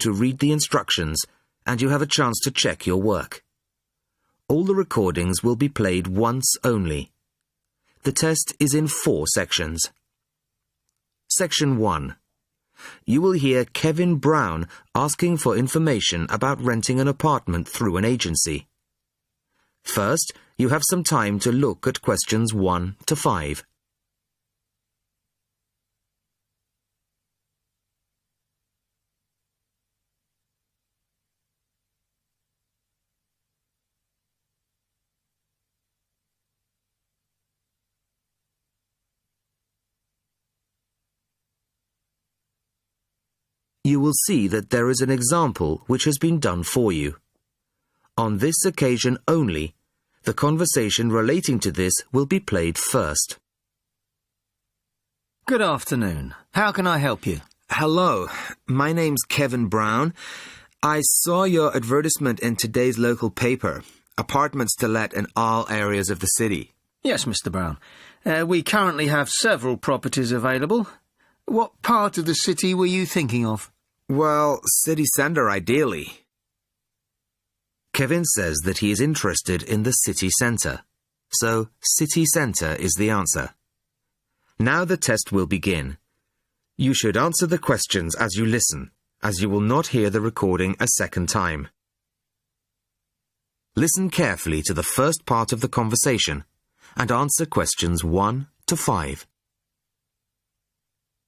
to read the instructions, and you have a chance to check your work. All the recordings will be played once only. The test is in 4 sections. Section 1. You will hear Kevin Brown asking for information about renting an apartment through an agency. First, you have some time to look at questions 1 to 5. You will see that there is an example which has been done for you. On this occasion only, the conversation relating to this will be played first. Good afternoon. How can I help you? Hello, my name's Kevin Brown. I saw your advertisement in today's local paper, apartments to let in all areas of the city. Yes, Mr. Brown. We currently have several properties available. What part of the city were you thinking of? Well, city centre ideally. Kevin says that he is interested in the city centre, so city centre is the answer. Now the test will begin. You should answer the questions as you listen, as you will not hear the recording a second time. Listen carefully to the first part of the conversation and answer questions 1 to 5.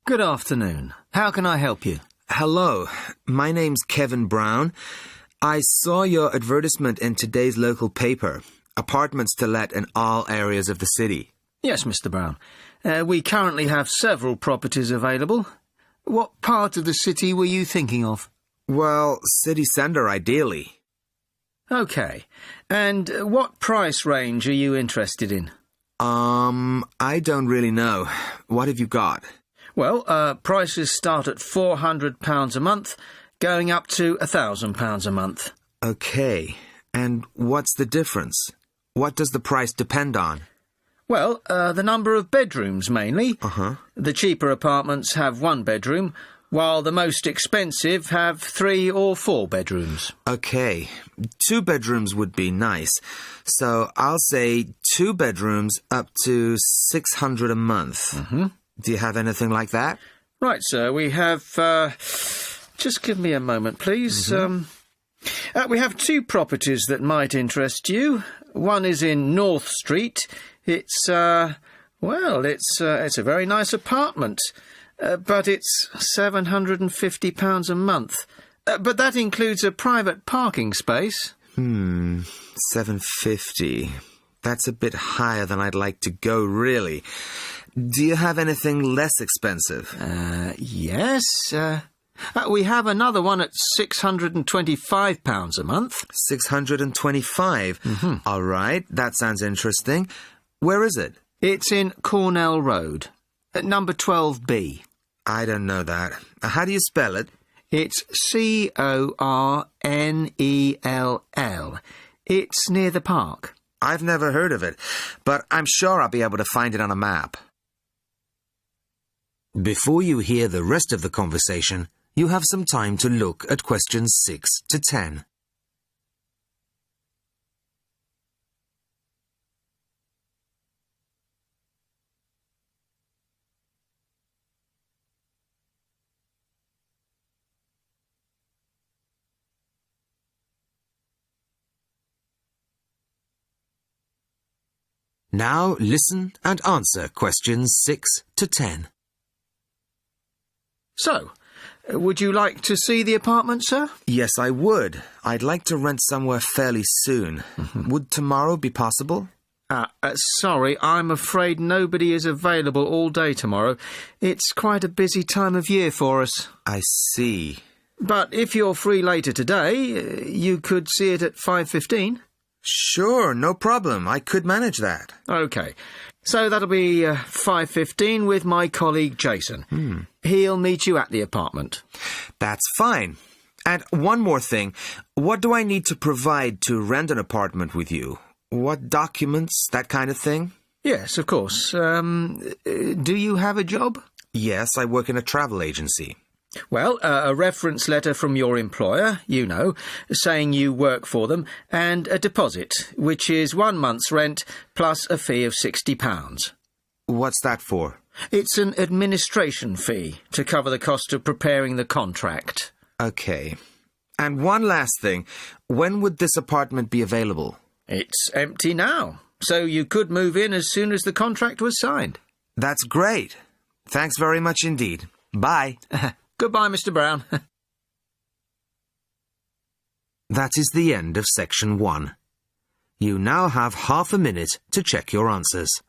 Good afternoon. How can I help you? Hello, my name's Kevin Brown. I saw your advertisement in today's local paper, apartments to let in all areas of the city. Yes, Mr. Brown. We currently have several properties available. What part of the city were you thinking of? Well, city centre ideally. OK. And what price range are you interested in? I don't really know. What have you got? Well, prices start at £400 a month, going up to £1,000 a month. OK. And what's the difference? What does the price depend on? Well, the number of bedrooms, mainly. Uh-huh. The cheaper apartments have 1 bedroom, while the most expensive have 3 or 4 bedrooms. OK. 2 bedrooms would be nice. So I'll say 2 bedrooms up to £600 a month. Mm-hmm. Do you have anything like that? Right, sir. We have... just give me a moment, please. Mm-hmm. We have 2 properties that might interest you. One is in North Street. It's a very nice apartment, but it's £750 a month. But that includes a private parking space. $750. That's a bit higher than I'd like to go, really. Do you have anything less expensive? Yes. We have another one at £625 a month. $625? Mm-hmm. All right, that sounds interesting. Where is it? It's in Cornell Road, at number 12B. I don't know that. How do you spell it? It's Cornell. It's near the park. I've never heard of it, but I'm sure I'll be able to find it on a map. Before you hear the rest of the conversation, you have some time to look at questions 6 to 10. Now listen and answer questions 6 to 10. So, would you like to see the apartment, sir? Yes, I would. I'd like to rent somewhere fairly soon. Would tomorrow be possible? Sorry, I'm afraid nobody is available all day tomorrow. It's quite a busy time of year for us. I see. But if you're free later today, you could see it at 5:15. Sure, no problem. I could manage that. OK. So that'll be 5:15 with my colleague Jason. He'll meet you at the apartment. That's fine. And one more thing. What do I need to provide to rent an apartment with you? What documents, that kind of thing? Yes, of course. Do you have a job? Yes, I work in a travel agency. Well, a reference letter from your employer, you know, saying you work for them, and a deposit, which is 1 month's rent plus a fee of £60. What's that for? It's an administration fee to cover the cost of preparing the contract. OK. And one last thing. When would this apartment be available? It's empty now, so you could move in as soon as the contract was signed. That's great. Thanks very much indeed. Bye. Goodbye, Mr. Brown. That is the end of section 1. You now have half a minute to check your answers.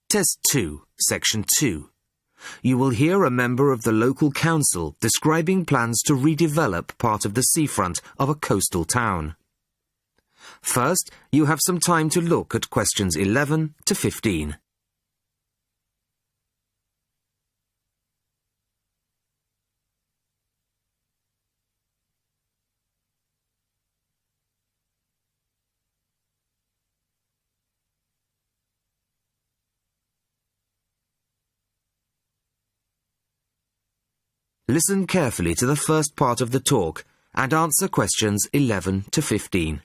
Test 2, Section 2. You will hear a member of the local council describing plans to redevelop part of the seafront of a coastal town. First, you have some time to look at questions 11 to 15. Listen carefully to the first part of the talk and answer questions 11 to 15.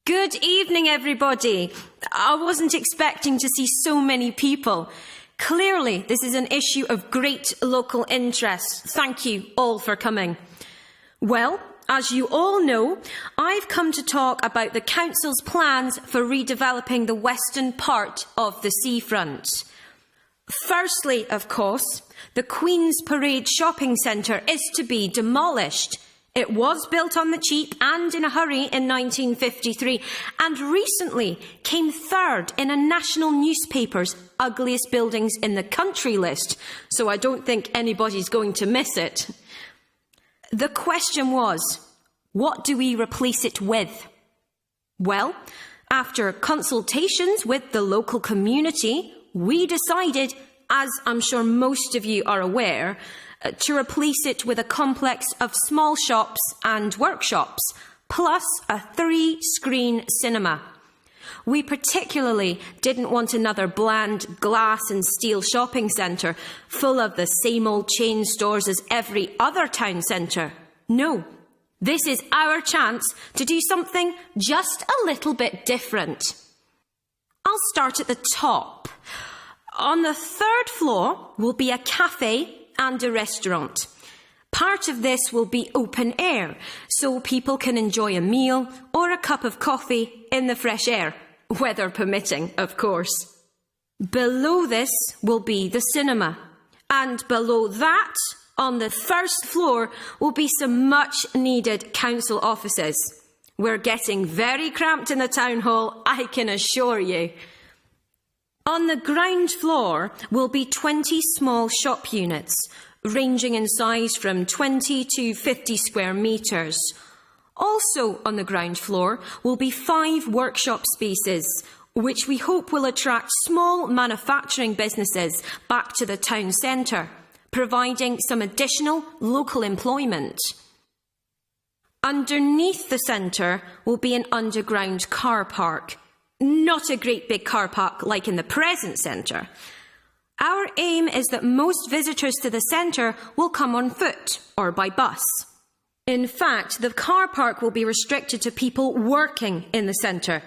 Good evening, everybody. I wasn't expecting to see so many people. Clearly, this is an issue of great local interest. Thank you all for coming. Well, as you all know, I've come to talk about the Council's plans for redeveloping the western part of the seafront. Firstly, of course, the Queen's Parade shopping centre is to be demolished. It was built on the cheap and in a hurry in 1953 and recently came third in a national newspaper's ugliest buildings in the country list, so I don't think anybody's going to miss it. The question was, what do we replace it with? Well, after consultations with the local community, we decided, as I'm sure most of you are aware, to replace it with a complex of small shops and workshops, plus a 3-screen cinema. We particularly didn't want another bland glass and steel shopping centre full of the same old chain stores as every other town centre. No, this is our chance to do something just a little bit different. I'll start at the top. On the 3rd floor will be a cafe and a restaurant. Part of this will be open air, so people can enjoy a meal or a cup of coffee in the fresh air, weather permitting, of course. Below this will be the cinema, and below that, on the 1st floor, will be some much-needed council offices. We're getting very cramped in the town hall, I can assure you. On the ground floor will be 20 small shop units, ranging in size from 20 to 50 square metres. Also on the ground floor will be 5 workshop spaces, which we hope will attract small manufacturing businesses back to the town centre, providing some additional local employment. Underneath the centre will be an underground car park. Not a great big car park like in the present centre. Our aim is that most visitors to the centre will come on foot or by bus. In fact, the car park will be restricted to people working in the centre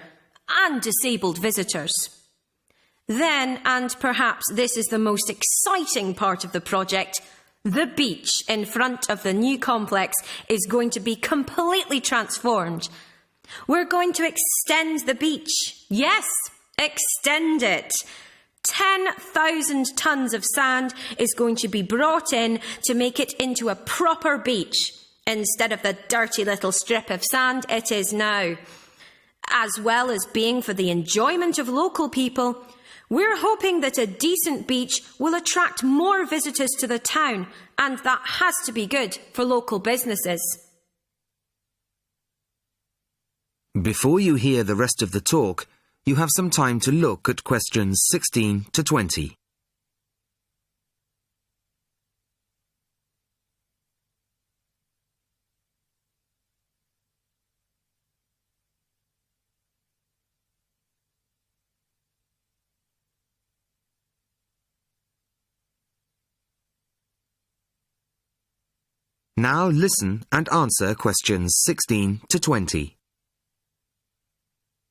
and disabled visitors. Then, and perhaps this is the most exciting part of the project, the beach in front of the new complex is going to be completely transformed. We're going to extend the beach. Yes, extend it. 10,000 tonnes of sand is going to be brought in to make it into a proper beach, instead of the dirty little strip of sand it is now. As well as being for the enjoyment of local people, We're hoping that a decent beach will attract more visitors to the town, and that has to be good for local businesses. Before you hear the rest of the talk, you have some time to look at questions 16 to 20. Now listen and answer questions 16 to 20.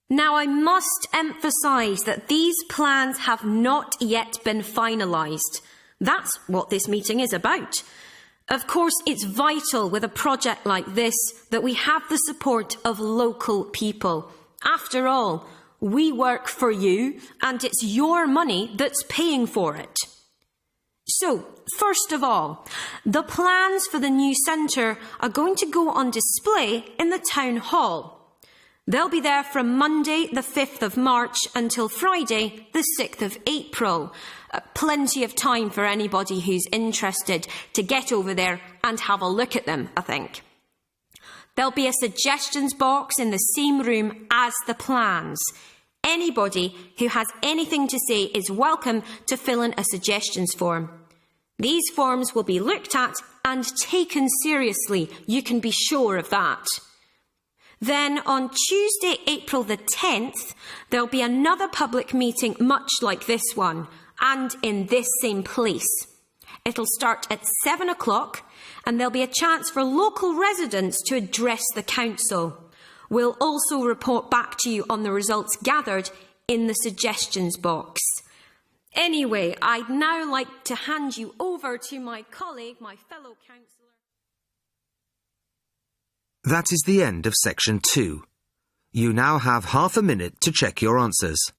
Now I must emphasise that these plans have not yet been finalised. That's what this meeting is about. Of course, it's vital with a project like this that we have the support of local people. After all, we work for you and it's your money that's paying for it. So, first of all, the plans for the new centre are going to go on display in the town hall. They'll be there from Monday the 5th of March until Friday the 6th of April. Plenty of time for anybody who's interested to get over there and have a look at them, I think. There'll be a suggestions box in the same room as the plans. Anybody who has anything to say is welcome to fill in a suggestions form. These forms will be looked at and taken seriously, you can be sure of that. Then on Tuesday, April the 10th, there'll be another public meeting much like this one, and in this same place. It'll start at 7 o'clock, and there'll be a chance for local residents to address the council. We'll also report back to you on the results gathered in the suggestions box. Anyway, I'd now like to hand you over to my colleague, my fellow councillor. That is the end of section 2. You now have half a minute to check your answers.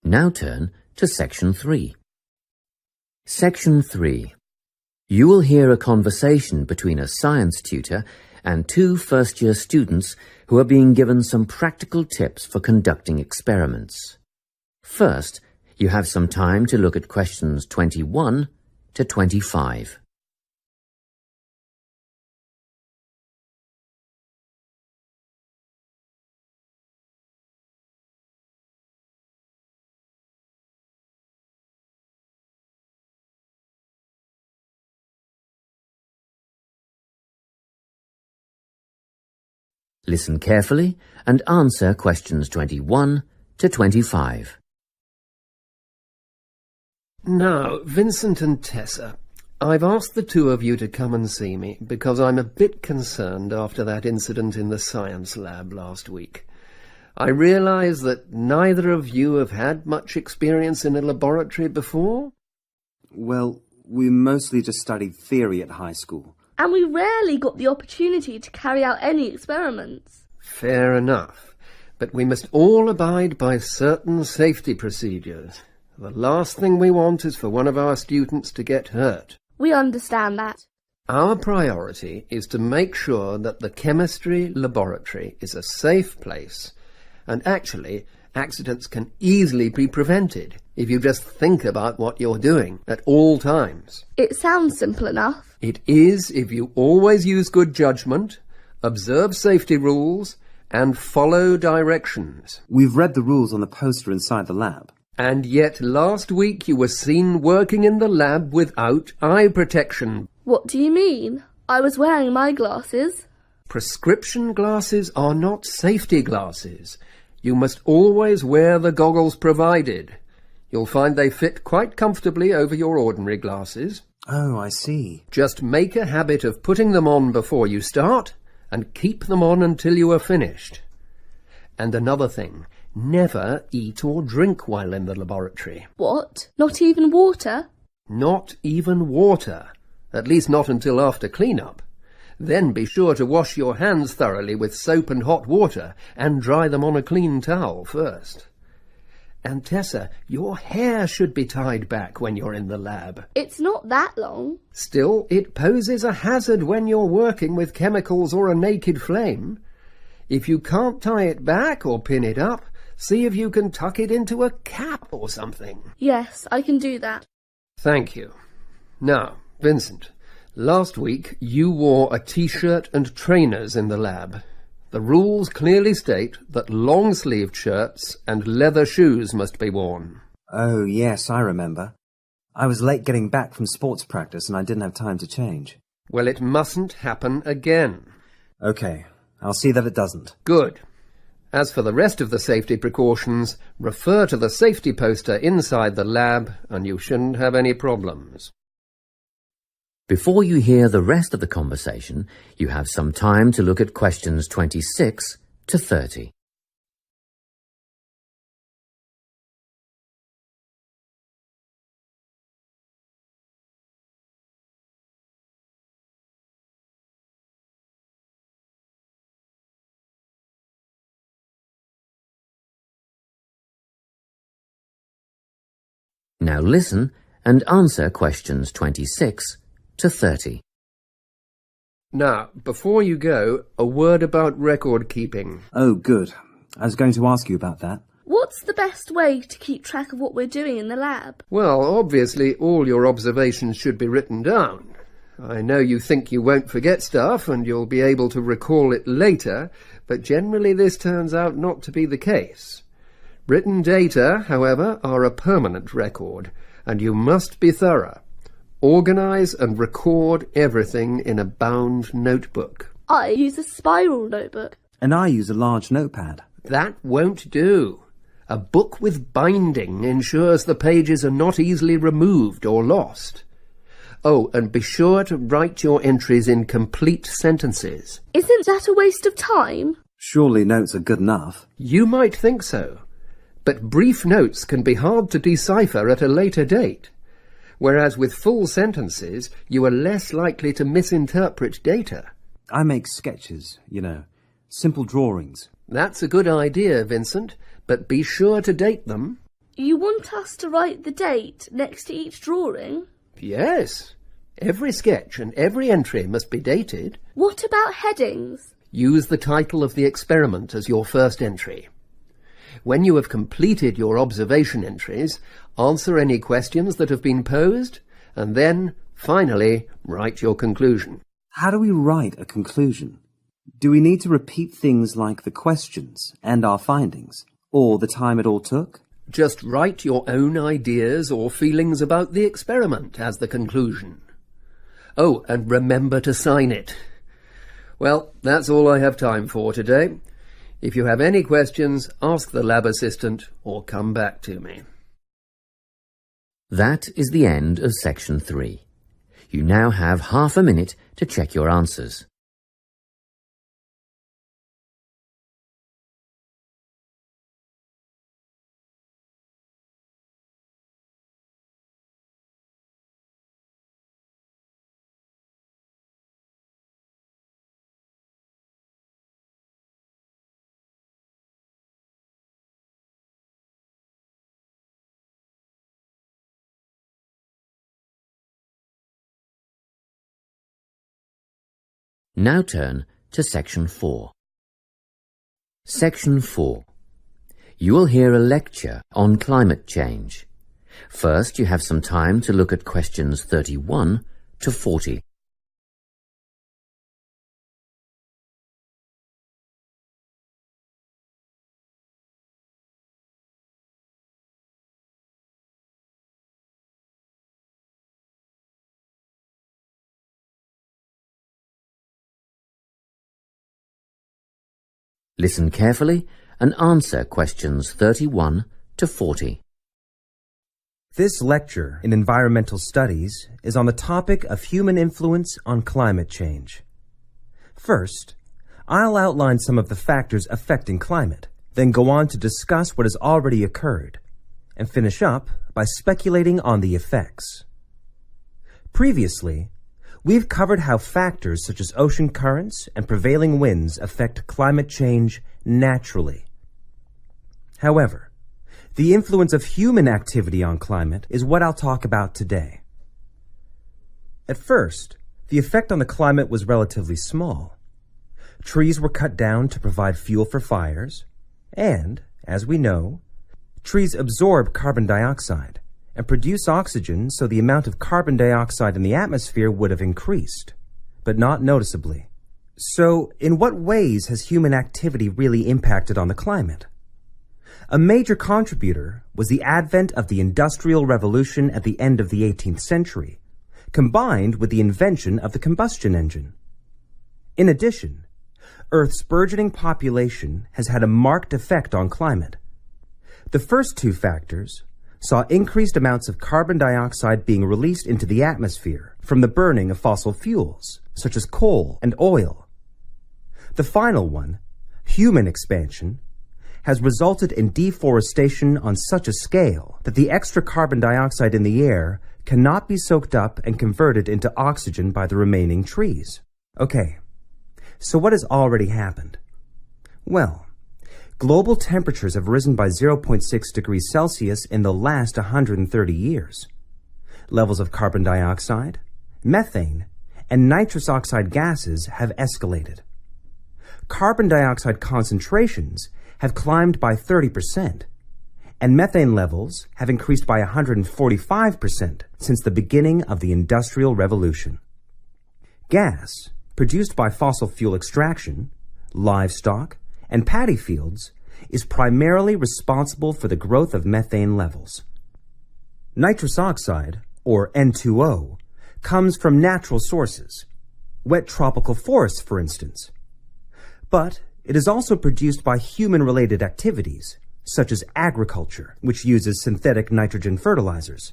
Now turn to Section 3. Section 3. You will hear a conversation between a science tutor and 2 first-year students who are being given some practical tips for conducting experiments. First, you have some time to look at questions 21 to 25. Listen carefully and answer questions 21 to 25. Now, Vincent and Tessa, I've asked the 2 of you to come and see me because I'm a bit concerned after that incident in the science lab last week. I realise that neither of you have had much experience in a laboratory before. Well, we mostly just studied theory at high school. And we rarely got the opportunity to carry out any experiments. Fair enough, but we must all abide by certain safety procedures. The last thing we want is for one of our students to get hurt. We understand that. Our priority is to make sure that the chemistry laboratory is a safe place, and actually, accidents can easily be prevented if you just think about what you're doing at all times. It sounds simple enough. It is if you always use good judgment, observe safety rules, and follow directions. We've read the rules on the poster inside the lab. And yet last week you were seen working in the lab without eye protection. What do you mean? I was wearing my glasses. Prescription glasses are not safety glasses. You must always wear the goggles provided. You'll find they fit quite comfortably over your ordinary glasses. Oh, I see. Just make a habit of putting them on before you start, and keep them on until you are finished. And another thing, never eat or drink while in the laboratory. What? Not even water? Not even water. At least not until after clean-up. Then be sure to wash your hands thoroughly with soap and hot water and dry them on a clean towel first. And Tessa, your hair should be tied back when you're in the lab. It's not that long. Still, it poses a hazard when you're working with chemicals or a naked flame. If you can't tie it back or pin it up, see if you can tuck it into a cap or something. Yes, I can do that. Thank you. Now, Vincent, last week you wore a t-shirt and trainers in the lab. The rules clearly state that long-sleeved shirts and leather shoes must be worn. Oh, yes, I remember. I was late getting back from sports practice and I didn't have time to change. Well, it mustn't happen again. Okay, I'll see that it doesn't. Good. As for the rest of the safety precautions, refer to the safety poster inside the lab and you shouldn't have any problems. Before you hear the rest of the conversation, you have some time to look at questions 26 to 30. Now listen and answer questions 26 to 30. Now, before you go, a word about record keeping. Oh, good. I was going to ask you about that. What's the best way to keep track of what we're doing in the lab? Well, obviously all your observations should be written down. I know you think you won't forget stuff and you'll be able to recall it later, but generally this turns out not to be the case. Written data, however, are a permanent record, and you must be thorough. Organise and record everything in a bound notebook. I use a spiral notebook. And I use a large notepad. That won't do. A book with binding ensures the pages are not easily removed or lost. Oh, and be sure to write your entries in complete sentences. Isn't that a waste of time? Surely notes are good enough. You might think so, but brief notes can be hard to decipher at a later date, whereas with full sentences you are less likely to misinterpret data. I make sketches, simple drawings. That's a good idea, Vincent, but be sure to date them. You want us to write the date next to each drawing? Yes. Every sketch and every entry must be dated. What about headings? Use the title of the experiment as your first entry. When you have completed your observation entries, answer any questions that have been posed, and then, finally, write your conclusion. How do we write a conclusion? Do we need to repeat things like the questions and our findings, or the time it all took? Just write your own ideas or feelings about the experiment as the conclusion. Oh, and remember to sign it. Well, that's all I have time for today. If you have any questions, ask the lab assistant or come back to me. That is the end of section 3. You now have half a minute to check your answers. Now turn to section 4. Section 4. You will hear a lecture on climate change. First, you have some time to look at questions 31 to 40. Listen carefully and answer questions 31 to 40. This lecture in environmental studies is on the topic of human influence on climate change. First, I'll outline some of the factors affecting climate. then go on to discuss what has already occurred, and finish up by speculating on the effects. Previously, we've covered how factors such as ocean currents and prevailing winds affect climate change naturally. However, the influence of human activity on climate is what I'll talk about today. At first, the effect on the climate was relatively small. Trees were cut down to provide fuel for fires, and, as we know, trees absorb carbon dioxide and produce oxygen, so the amount of carbon dioxide in the atmosphere would have increased, but not noticeably. So, in what ways has human activity really impacted on the climate? A major contributor was the advent of the Industrial Revolution at the end of the 18th century, combined with the invention of the combustion engine. In addition, Earth's burgeoning population has had a marked effect on climate. The first two factors saw increased amounts of carbon dioxide being released into the atmosphere from the burning of fossil fuels, such as coal and oil. The final one, human expansion, has resulted in deforestation on such a scale that the extra carbon dioxide in the air cannot be soaked up and converted into oxygen by the remaining trees. Okay, so what has already happened? Well, global temperatures have risen by 0.6 degrees Celsius in the last 130 years. Levels of carbon dioxide, methane, and nitrous oxide gases have escalated. Carbon dioxide concentrations have climbed by 30%, and methane levels have increased by 145% since the beginning of the Industrial Revolution. Gas, produced by fossil fuel extraction, livestock, and paddy fields, is primarily responsible for the growth of methane levels. Nitrous oxide, or N2O, comes from natural sources, wet tropical forests, for instance. But it is also produced by human-related activities, such as agriculture, which uses synthetic nitrogen fertilizers,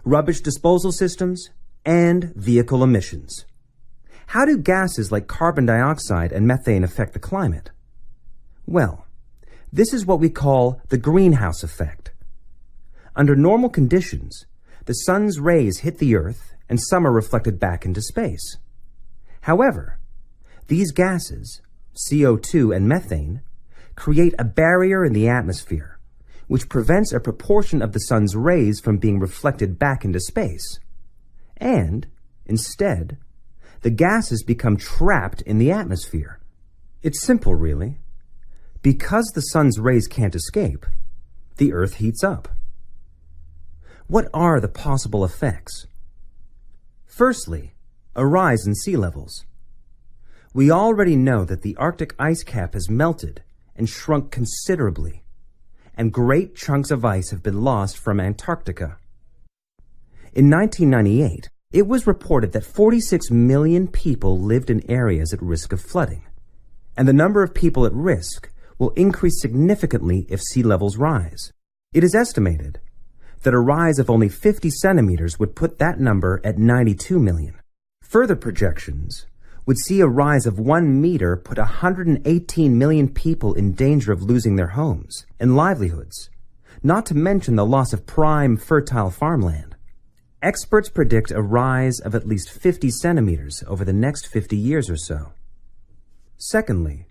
rubbish disposal systems, and vehicle emissions. How do gases like carbon dioxide and methane affect the climate? Well, this is what we call the greenhouse effect. Under normal conditions, the sun's rays hit the Earth and some are reflected back into space. However, these gases, CO2 and methane, create a barrier in the atmosphere, which prevents a proportion of the sun's rays from being reflected back into space. And, instead, the gases become trapped in the atmosphere. It's simple, really. Because the sun's rays can't escape, the Earth heats up. What are the possible effects? Firstly, a rise in sea levels. We already know that the Arctic ice cap has melted and shrunk considerably, and great chunks of ice have been lost from Antarctica. In 1998, it was reported that 46 million people lived in areas at risk of flooding, and the number of people at risk will increase significantly if sea levels rise. It is estimated that a rise of only 50 centimeters would put that number at 92 million. Further projections would see a rise of 1 meter put 118 million people in danger of losing their homes and livelihoods, not to mention the loss of prime, fertile farmland. Experts predict a rise of at least 50 centimeters over the next 50 years or so. Secondly,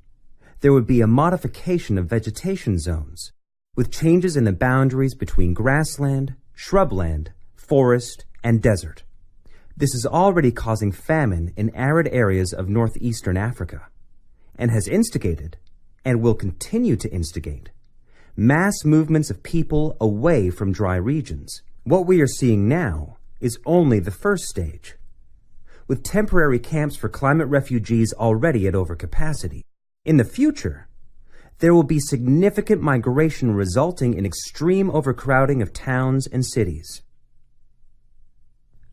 there would be a modification of vegetation zones, with changes in the boundaries between grassland, shrubland, forest, and desert. This is already causing famine in arid areas of northeastern Africa, and has instigated, and will continue to instigate, mass movements of people away from dry regions. What we are seeing now is only the first stage, with temporary camps for climate refugees already at overcapacity. In the future, there will be significant migration resulting in extreme overcrowding of towns and cities.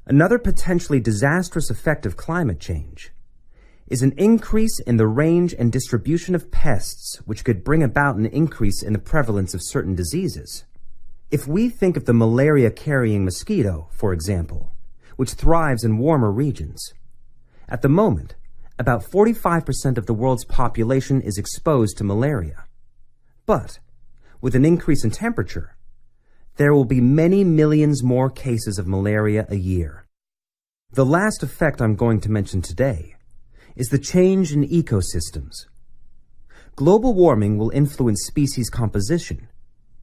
Another potentially disastrous effect of climate change is an increase in the range and distribution of pests, which could bring about an increase in the prevalence of certain diseases. If we think of the malaria-carrying mosquito, for example, which thrives in warmer regions, at the moment, about 45% of the world's population is exposed to malaria. But with an increase in temperature, there will be many millions more cases of malaria a year. The last effect I'm going to mention today is the change in ecosystems. Global warming will influence species composition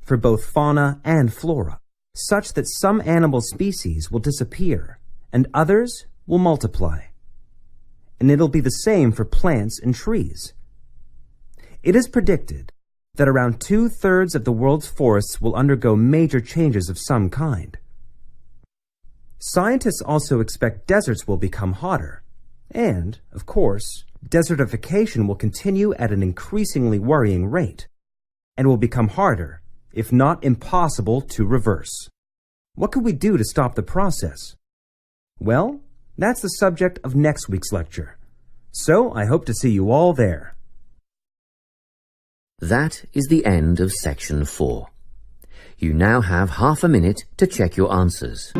for both fauna and flora, such that some animal species will disappear and others will multiply. And it'll be the same for plants and trees. It is predicted that around 2/3 of the world's forests will undergo major changes of some kind. Scientists also expect deserts will become hotter, and, of course, desertification will continue at an increasingly worrying rate, and will become harder, if not impossible, to reverse. What could we do to stop the process? Well, that's the subject of next week's lecture. So I hope to see you all there. That is the end of section 4. You now have half a minute to check your answers.